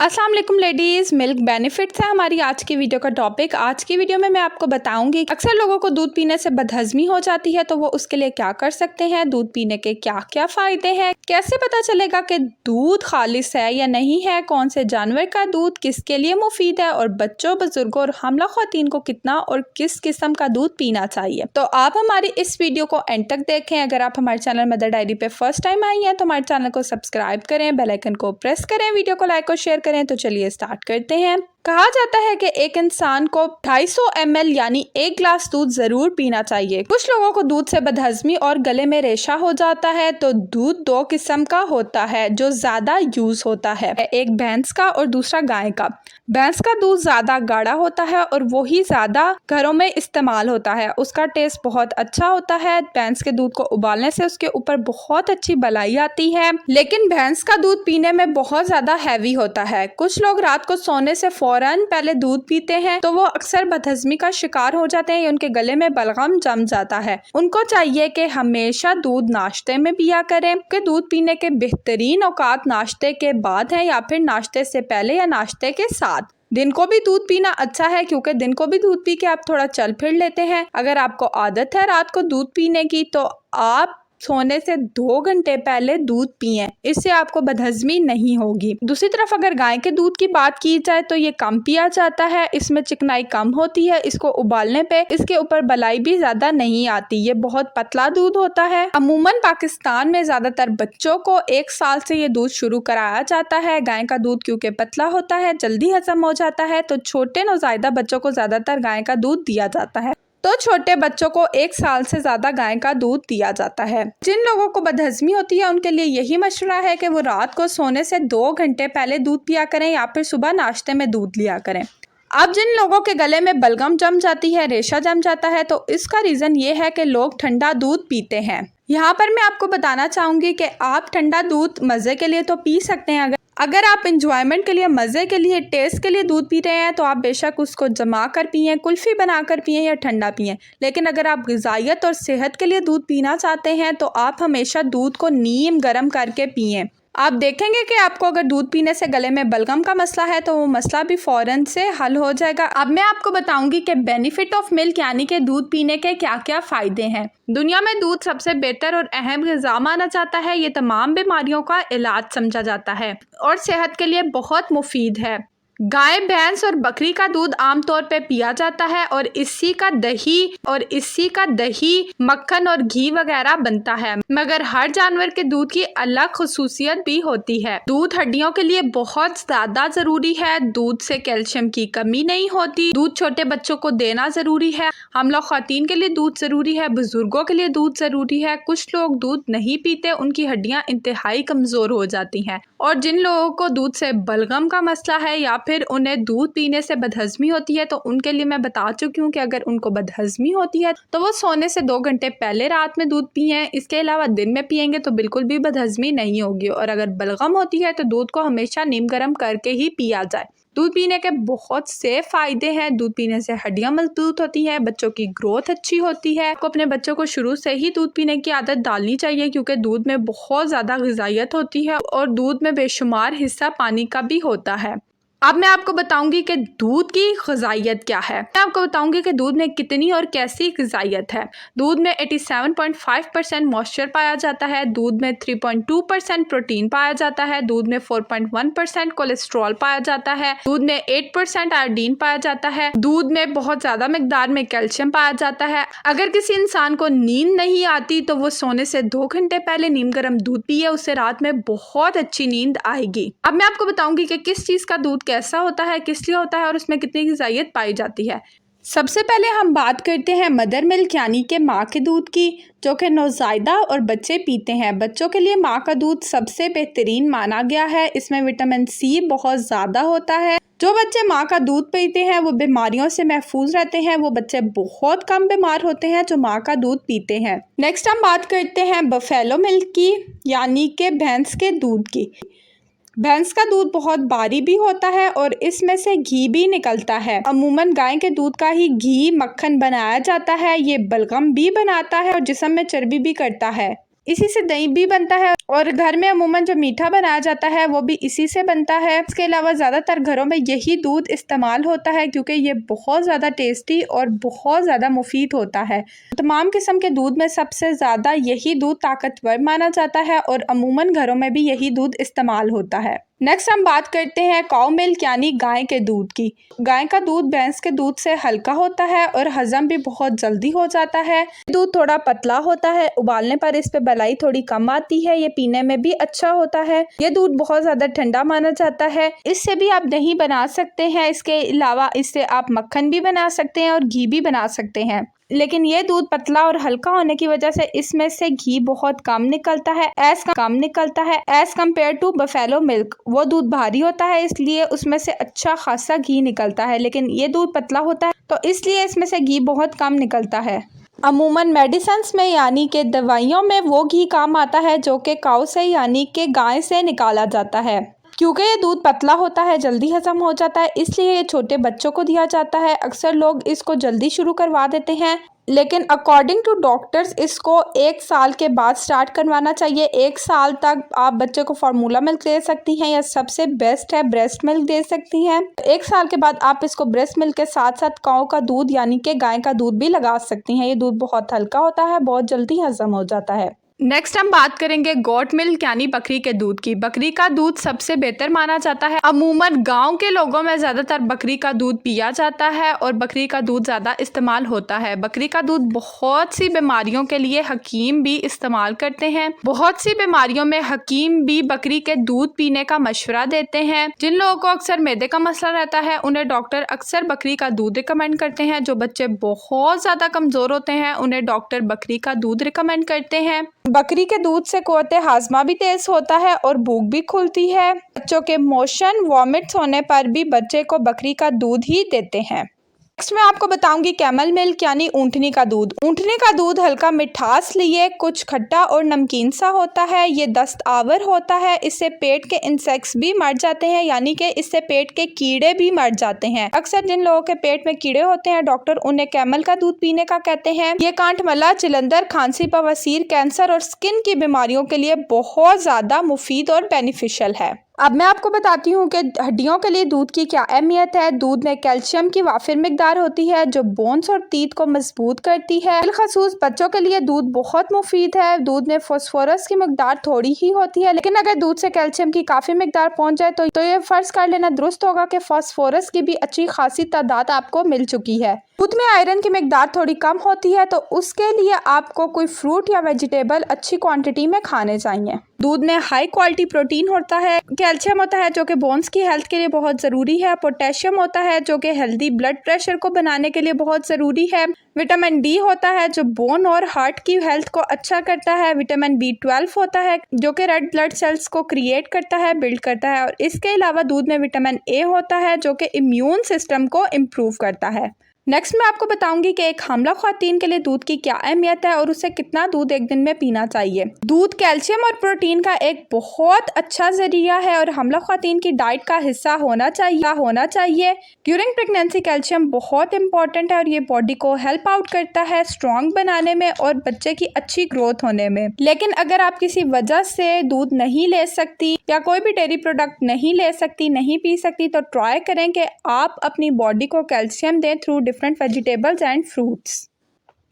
अस्सलाम वालेकुम ladies, milk benefits है हमारी आज की वीडियो का टॉपिक। आज की वीडियो में मैं आपको बताऊंगी अक्सर लोगों को दूध पीने से बदहज़मी हो जाती है, तो वो उसके लिए क्या कर सकते हैं, दूध पीने के क्या क्या फ़ायदे हैं, कैसे पता चलेगा कि दूध खालिस है या नहीं है, कौन से जानवर का दूध किसके लिए मुफीद है और बच्चों, बुजुर्गों और हामला ख़वातीन को कितना और किस किस्म का दूध पीना चाहिए। तो आप हमारी इस वीडियो को एंड तक देखें। अगर आप हमारे चैनल मदर डायरी पे फर्स्ट टाइम आई हैं तो हमारे चैनल को सब्सक्राइब करें, बेल आइकन को प्रेस करें, वीडियो को लाइक और शेयर करें। तो चलिए स्टार्ट करते हैं। कहा जाता है कि एक इंसान को 250 ml यानी 1 ग्लास दूध जरूर पीना चाहिए। कुछ लोगों को दूध से बदहज़मी और गले में रेशा हो जाता है। तो दूध 2 किस्म का होता है जो ज्यादा यूज होता है, एक भैंस का और दूसरा गाय का। भैंस का दूध ज्यादा गाढ़ा होता है और वही ज्यादा घरों में इस्तेमाल होता है। उसका टेस्ट बहुत अच्छा होता है। भैंस के दूध को उबालने से उसके ऊपर बहुत अच्छी बलाई आती है, लेकिन भैंस का दूध पीने में बहुत ज्यादा हैवी होता है। कुछ लोग रात को सोने से फौरन पहले दूध पीते हैं तो वो अक्सर बदहज़मी का शिकार हो जाते हैं, उनके गले में बलगम जम जाता है। उनको चाहिए कि हमेशा दूध नाश्ते में पिया करें कि दूध पीने के बेहतरीन औकात नाश्ते के बाद है या फिर नाश्ते से पहले या नाश्ते के साथ। दिन को भी दूध पीना अच्छा है क्योंकि दिन को भी दूध पी के आप थोड़ा चल फिर लेते हैं। अगर आपको आदत है रात को दूध पीने की तो आप सोने से 2 घंटे पहले दूध पिएं, इससे आपको बदहज़मी नहीं होगी। दूसरी तरफ अगर गाय के दूध की बात की जाए तो ये कम पिया जाता है, इसमें चिकनाई कम होती है, इसको उबालने पे इसके ऊपर बलाई भी ज्यादा नहीं आती, ये बहुत पतला दूध होता है। अमूमन पाकिस्तान में ज्यादातर बच्चों को 1 साल से ये दूध शुरू कराया जाता है। गाय का दूध क्योंकि पतला होता है, जल्दी हजम हो जाता है, तो छोटे नौज़ायदा बच्चों को ज्यादातर गाय का दूध दिया जाता है। तो छोटे बच्चों को 1 साल से ज्यादा गाय का दूध दिया जाता है। जिन लोगों को बदहज़मी होती है उनके लिए यही मशवरा है कि वो रात को सोने से 2 घंटे पहले दूध पिया करें या फिर सुबह नाश्ते में दूध लिया करें। अब जिन लोगों के गले में बलगम जम जाती है, रेशा जम जाता है, तो इसका रीजन ये है कि लोग ठंडा दूध पीते हैं। यहाँ पर मैं आपको बताना चाहूंगी कि आप ठंडा दूध मजे के लिए तो पी सकते हैं। अगर आप इंजॉयमेंट के लिए, मज़े के लिए, टेस्ट के लिए दूध पी रहे हैं तो आप बेशक उसको जमा कर पिएं, कुल्फ़ी बना कर पिएं या ठंडा पिएं। लेकिन अगर आप ग़िज़ाइयत और सेहत के लिए दूध पीना चाहते हैं तो आप हमेशा दूध को नीम गर्म करके पिएं। आप देखेंगे कि आपको अगर दूध पीने से गले में बलगम का मसला है तो वो मसला भी फ़ौरन से हल हो जाएगा। अब मैं आपको बताऊंगी कि बेनिफिट ऑफ मिल्क यानी कि दूध पीने के क्या क्या फ़ायदे हैं। दुनिया में दूध सबसे बेहतर और अहम ग़िज़ा माना जाता है। ये तमाम बीमारियों का इलाज समझा जाता है और सेहत के लिए बहुत मुफीद है। गाय, भैंस और बकरी का दूध आमतौर पे पिया जाता है और इसी का दही, मक्खन और घी वगैरह बनता है। मगर हर जानवर के दूध की अलग खुसूसियत भी होती है। दूध हड्डियों के लिए बहुत ज्यादा जरूरी है। दूध से कैल्शियम की कमी नहीं होती। दूध छोटे बच्चों को देना जरूरी है। हमला ख़वातीन के लिए दूध जरूरी है, बुजुर्गों के लिए दूध जरूरी है। कुछ लोग दूध नहीं पीते, उनकी हड्डियां इंतहाई कमजोर हो जाती हैं। और जिन लोगों को दूध से बलगम का मसला है या फिर उन्हें दूध पीने से बदहज़मी होती है तो उनके लिए मैं बता चुकी हूँ कि अगर उनको बदहज़मी होती है तो वो सोने से 2 घंटे पहले रात में दूध पिएं। इसके अलावा दिन में पिएंगे तो बिल्कुल भी बदहज़मी नहीं होगी। और अगर बलगम होती है तो दूध को हमेशा नीम गर्म करके ही पिया जाए। दूध पीने के बहुत से फायदे हैं। दूध पीने से हड्डियां मजबूत होती हैं, बच्चों की ग्रोथ अच्छी होती है। आपको अपने बच्चों को शुरू से ही दूध पीने की आदत डालनी चाहिए क्योंकि दूध में बहुत ज़्यादा ग़िज़ाइयत होती है और दूध में बेशुमार हिस्सा पानी का भी होता है। अब मैं आपको बताऊंगी कि दूध की ग़िज़ाइयत क्या है। मैं आपको बताऊंगी कि दूध में कितनी और कैसी ग़िज़ाइयत है। दूध में 87.5% मॉइस्चर पाया जाता है। दूध में 3.2% प्रोटीन पाया जाता है। दूध में 4.1% कोलेस्ट्रॉल पाया जाता है। दूध में 8% आयोडीन पाया जाता है। दूध में बहुत ज़्यादा मिकदार में कैल्शियम पाया जाता है। अगर किसी इंसान को नींद नहीं आती तो वो सोने से 2 घंटे पहले नीम गर्म दूध पिए, उससे रात में बहुत अच्छी नींद आएगी। अब मैं आपको बताऊंगी कि किस चीज़ का दूध कैसा होता है, किस लिए होता है और उसमें कितनी ग़िज़ाइयत पाई जाती है। सबसे पहले हम बात करते हैं मदर मिल्क यानी कि माँ के दूध की, जो कि नौज़ायदा और बच्चे पीते हैं। बच्चों के लिए माँ का दूध सबसे बेहतरीन माना गया है। इसमें विटामिन सी बहुत ज़्यादा होता है। जो बच्चे माँ का दूध पीते हैं वो बीमारियों से महफूज रहते हैं। वो बच्चे बहुत कम बीमार होते हैं जो माँ का दूध पीते हैं। नेक्स्ट हम बात करते हैं बफेलो मिल्क की यानी कि भैंस के दूध की। भैंस का दूध बहुत भारी भी होता है और इसमें से घी भी निकलता है। अमूमन गाय के दूध का ही घी, मक्खन बनाया जाता है। ये बलगम भी बनाता है और जिस्म में चर्बी भी करता है। इसी से दही भी बनता है और घर में अमूमन जो मीठा बनाया जाता है वो भी इसी से बनता है। इसके अलावा ज़्यादातर घरों में यही दूध इस्तेमाल होता है क्योंकि ये बहुत ज़्यादा टेस्टी और बहुत ज़्यादा मुफीद होता है। तमाम किस्म के दूध में सबसे ज़्यादा यही दूध ताकतवर माना जाता है और अमूमन घरों में भी यही दूध इस्तेमाल होता है। नेक्स्ट हम बात करते हैं काउ मिल्क यानी गाय के दूध की। गाय का दूध भैंस के दूध से हल्का होता है और हजम भी बहुत जल्दी हो जाता है। दूध थोड़ा पतला होता है, उबालने पर इस पे मलाई थोड़ी कम आती है। ये पीने में भी अच्छा होता है। ये दूध बहुत ज़्यादा ठंडा माना जाता है। इससे भी आप दही बना सकते हैं। इसके अलावा इससे आप मक्खन भी बना सकते हैं और घी भी बना सकते हैं। लेकिन ये दूध पतला और हल्का होने की वजह से इसमें से घी बहुत कम निकलता है as compare to buffalo milk. वो दूध भारी होता है इसलिए उसमें से अच्छा खासा घी निकलता है, लेकिन ये दूध पतला होता है तो इसलिए इसमें से घी बहुत कम निकलता है। अमूमन मेडिसिन्स में यानी कि दवाइयों में वो घी काम आता है जो कि काऊ से यानी कि गाय से निकाला जाता है। क्योंकि ये दूध पतला होता है, जल्दी हजम हो जाता है, इसलिए ये छोटे बच्चों को दिया जाता है। अक्सर लोग इसको जल्दी शुरू करवा देते हैं, लेकिन अकॉर्डिंग टू डॉक्टर्स इसको 1 साल के बाद स्टार्ट करवाना चाहिए। 1 साल तक आप बच्चे को फार्मूला मिल्क दे सकती हैं या सबसे बेस्ट है ब्रेस्ट मिल्क दे सकती हैं। 1 साल के बाद आप इसको ब्रेस्ट मिल्क के साथ साथ काऊ का दूध यानी कि गाय का दूध भी लगा सकती हैं। ये दूध बहुत हल्का होता है, बहुत जल्दी हजम हो जाता है। नेक्स्ट हम बात करेंगे गोट मिल्क यानी बकरी के दूध की। बकरी का दूध सबसे बेहतर माना जाता है। अमूमन गांव के लोगों में ज़्यादातर बकरी का दूध पिया जाता है और बकरी का दूध ज़्यादा इस्तेमाल होता है। बकरी का दूध बहुत सी बीमारियों के लिए हकीम भी इस्तेमाल करते हैं। बहुत सी बीमारियों में हकीम भी बकरी के दूध पीने का मशवरा देते हैं। जिन लोगों को अक्सर मैदे का मसला रहता है उन्हें डॉक्टर अक्सर बकरी का दूध रिकमेंड करते हैं। जो बच्चे बहुत ज़्यादा कमज़ोर होते हैं उन्हें डॉक्टर बकरी का दूध रिकमेंड करते हैं। बकरी के दूध से क़ुव्वत हाज़मा भी तेज होता है और भूख भी खुलती है। बच्चों के मोशन वॉमिट्स होने पर भी बच्चे को बकरी का दूध ही देते हैं। नेक्स्ट मैं आपको बताऊंगी कैमल मिल्क यानी ऊँटनी का दूध। ऊँटनी का दूध हल्का मिठास लिए कुछ खट्टा और नमकीन सा होता है। ये दस्त आवर होता है। इससे पेट के इंसेक्ट्स भी मर जाते हैं यानी कि इससे पेट के कीड़े भी मर जाते हैं। अक्सर जिन लोगों के पेट में कीड़े होते हैं डॉक्टर उन्हें कैमल का दूध पीने का कहते हैं। ये कांटमला, जलंधर, खांसी, बवासीर, कैंसर और स्किन की बीमारियों के लिए बहुत ज़्यादा मुफीद और बेनिफिशियल है। अब मैं आपको बताती हूँ कि हड्डियों के लिए दूध की क्या अहमियत है। दूध में कैल्शियम की वाफिर मिकदार होती है जो बोन्स और टीथ को मजबूत करती है। बिलखसूस बच्चों के लिए दूध बहुत मुफीद है। दूध में फास्फोरस की मिकदार थोड़ी ही होती है, लेकिन अगर दूध से कैल्शियम की काफ़ी मिकदार पहुँच जाए तो ये फ़र्ज़ कर लेना दुरुस्त होगा कि फास्फोरस की भी अच्छी खासी तादाद आपको मिल चुकी है। दूध में आयरन की मिकदार थोड़ी कम होती है तो उसके लिए आपको कोई फ्रूट या वेजिटेबल अच्छी क्वांटिटी में खाने चाहिए। दूध में हाई क्वालिटी प्रोटीन होता है, कैल्शियम होता है जो कि बोन्स की हेल्थ के लिए बहुत ज़रूरी है, पोटेशियम होता है जो कि हेल्दी ब्लड प्रेशर को बनाने के लिए बहुत ज़रूरी है, विटामिन डी होता है जो बोन और हार्ट की हेल्थ को अच्छा करता है, विटामिन B12 होता है जो कि रेड ब्लड सेल्स को क्रिएट करता है, बिल्ड करता है, और इसके अलावा दूध में विटामिन A होता है जो कि इम्यून सिस्टम को इम्प्रूव करता है। नेक्स्ट मैं आपको बताऊंगी कि एक हामला ख्वातीन के लिए दूध की क्या अहमियत है और उसे कितना दूध एक दिन में पीना चाहिए। दूध कैल्शियम और प्रोटीन का एक बहुत अच्छा जरिया है और हामला ख्वातीन की डाइट का हिस्सा होना चाहिए। ड्यूरिंग प्रेगनेंसी कैल्शियम बहुत इंपॉर्टेंट है और ये बॉडी को हेल्प आउट करता है स्ट्रॉन्ग बनाने में और बच्चे की अच्छी ग्रोथ होने में। लेकिन अगर आप किसी वजह से दूध नहीं ले सकती या कोई भी डेयरी प्रोडक्ट नहीं ले सकती, नहीं पी सकती, तो ट्राई करें कि आप अपनी बॉडी को कैल्शियम दें through different vegetables and fruits.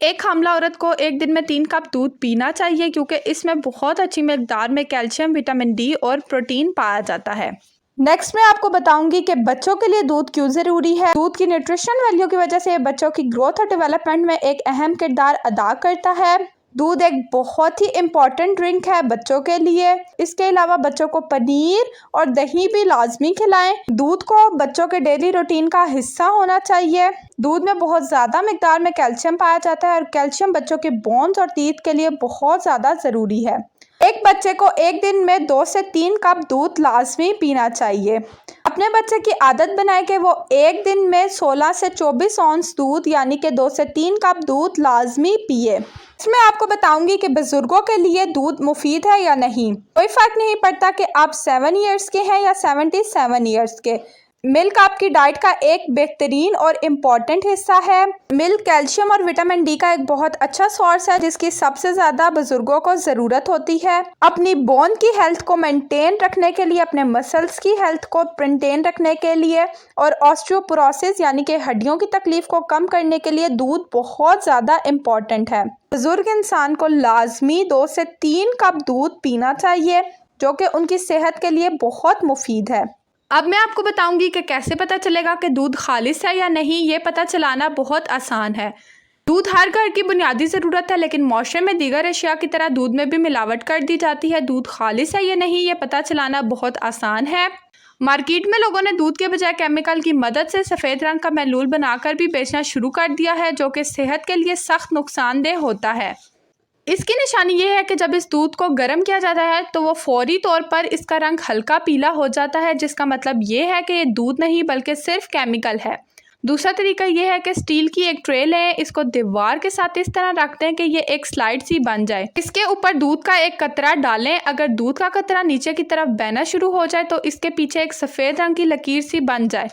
एक हामला औरत को एक दिन में 3 कप दूध पीना चाहिए क्योंकि इसमें बहुत अच्छी मिकदार में कैल्शियम, विटामिन डी और प्रोटीन पाया जाता है। नेक्स्ट मैं आपको बताऊंगी कि बच्चों के लिए दूध क्यों ज़रूरी है। दूध की न्यूट्रिशन वैल्यू की वजह से बच्चों की ग्रोथ और डेवलपमेंट में एक अहम किरदार अदा करता है। दूध एक बहुत ही इम्पॉर्टेंट ड्रिंक है बच्चों के लिए। इसके अलावा बच्चों को पनीर और दही भी लाजमी खिलाएं। दूध को बच्चों के डेली रूटीन का हिस्सा होना चाहिए। दूध में बहुत ज़्यादा मिकदार में कैल्शियम पाया जाता है और कैल्शियम बच्चों के बोन्स और टीथ के लिए बहुत ज़्यादा ज़रूरी है। एक बच्चे को एक दिन में 2 से 3 कप दूध लाजमी पीना चाहिए। अपने बच्चे की आदत बनाए कि वो एक दिन में 16 से 24 ऑन्स दूध यानी कि 2 से 3 कप दूध लाजमी पिए। इसमें आपको बताऊंगी कि बुजुर्गों के लिए दूध मुफीद है या नहीं। कोई फ़र्क नहीं पड़ता कि आप 7 ईयर्स के हैं या 77 ईयर्स के। मिल्क आपकी डाइट का एक बेहतरीन और इम्पॉर्टेंट हिस्सा है। मिल्क कैल्शियम और विटामिन डी का एक बहुत अच्छा सोर्स है जिसकी सबसे ज़्यादा बुजुर्गों को ज़रूरत होती है। अपनी बोन की हेल्थ को मेंटेन रखने के लिए, अपने मसल्स की हेल्थ को मेंटेन रखने के लिए और ऑस्टियोपोरोसिस यानी कि हड्डियों की तकलीफ को कम करने के लिए दूध बहुत ज़्यादा इम्पॉर्टेंट है। बुजुर्ग इंसान को लाजमी 2 से 3 कप दूध पीना चाहिए जो कि उनकी सेहत के लिए बहुत मुफीद है। अब मैं आपको बताऊंगी कि कैसे पता चलेगा कि दूध खालिस है या नहीं। ये पता चलाना बहुत आसान है। दूध हर घर की बुनियादी ज़रूरत है, लेकिन मौशरे में दीगर अशिया की तरह दूध में भी मिलावट कर दी जाती है। दूध खालिस है या नहीं ये पता चलाना बहुत आसान है। मार्केट में लोगों ने दूध के बजाय केमिकल की मदद से सफ़ेद रंग का महलूल बनाकर भी बेचना शुरू कर दिया है जो कि सेहत के लिए सख्त नुकसानदेह होता है। इसकी निशानी ये है कि जब इस दूध को गर्म किया जाता है तो वो फौरी तौर पर इसका रंग हल्का पीला हो जाता है, जिसका मतलब ये है कि ये दूध नहीं बल्कि सिर्फ केमिकल है। दूसरा तरीका ये है कि स्टील की एक ट्रे लें, इसको दीवार के साथ इस तरह रख दें कि ये एक स्लाइड सी बन जाए। इसके ऊपर दूध का एक कतरा डालें। अगर दूध का कतरा नीचे की तरफ बहना शुरू हो जाए तो इसके पीछे एक सफ़ेद रंग की लकीर सी बन जाए।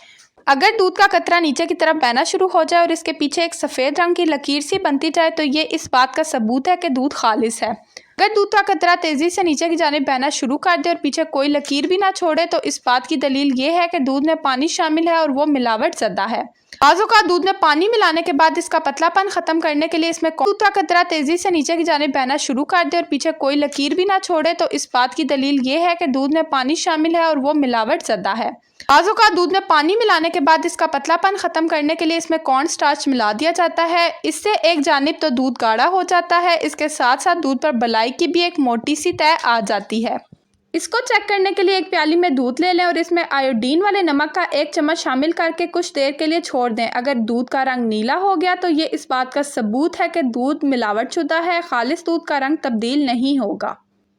अगर दूध का कतरा नीचे की तरफ बहना शुरू हो जाए और इसके पीछे एक सफ़ेद रंग की लकीर सी बनती जाए तो ये इस बात का सबूत है कि दूध खालिस है। अगर दूध का कतरा तेज़ी से नीचे की जानिब बहना शुरू कर दे और पीछे कोई लकीर भी ना छोड़े तो इस बात की दलील ये है कि दूध में पानी शामिल है और वो मिलावट ज़दा है। बाज़ों का दूध में पानी मिलाने के बाद इसका पतलापन ख़त्म करने के लिए इसमें दूध का कतरा तेज़ी से नीचे की जानिब बहना शुरू कर दे और पीछे कोई लकीर भी ना छोड़े तो इस बात की दलील ये है कि दूध में पानी शामिल है और वो मिलावट ज़दा है। बाज़ों का दूध में पानी मिलाने के बाद इसका पतलापन ख़त्म करने के लिए इसमें कॉर्न स्टार्च मिला दिया जाता है। इससे एक जानिब तो दूध गाढ़ा हो जाता है, इसके साथ साथ दूध पर बलाई की भी एक मोटी सी तह आ जाती है। इसको चेक करने के लिए एक प्याली में दूध ले लें और इसमें आयोडीन वाले नमक का 1 चम्मच शामिल करके कुछ देर के लिए छोड़ दें। अगर दूध का रंग नीला हो गया तो ये इस बात का सबूत है कि दूध मिलावट शुदा है। खालिस दूध का रंग तब्दील नहीं होगा।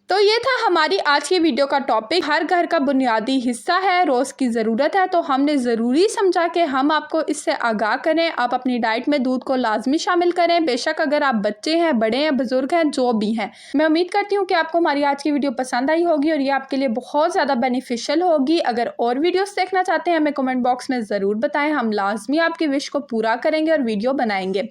तो ये था हमारी आज की वीडियो का टॉपिक। हर घर का बुनियादी हिस्सा है, रोज़ की ज़रूरत है, तो हमने ज़रूरी समझा कि हम आपको इससे आगाह करें। आप अपनी डाइट में दूध को लाजमी शामिल करें, बेशक अगर आप बच्चे हैं, बड़े हैं, बुजुर्ग हैं, जो भी हैं। मैं उम्मीद करती हूँ कि आपको हमारी आज की वीडियो पसंद आई होगी और ये आपके लिए बहुत ज़्यादा बेनिफिशियल होगी। अगर और वीडियोज़ देखना चाहते हैं हमें कमेंट बॉक्स में ज़रूर बताएँ, हम लाजमी आपकी विश को पूरा करेंगे और वीडियो बनाएंगे।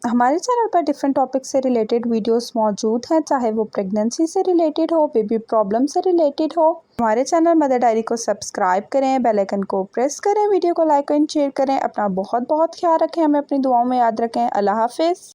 हमारे चैनल पर डिफरेंट टॉपिक से रिलेटेड वीडियोस मौजूद हैं, चाहे वो प्रेगनेंसी से रिलेटेड हो, बेबी प्रॉब्लम से रिलेटेड हो। हमारे चैनल मदर डायरी को सब्सक्राइब करें, बेल आइकन को प्रेस करें, वीडियो को लाइक एंड शेयर करें। अपना बहुत बहुत ख्याल रखें, हमें अपनी दुआओं में याद रखें। अल्लाह हाफिज़।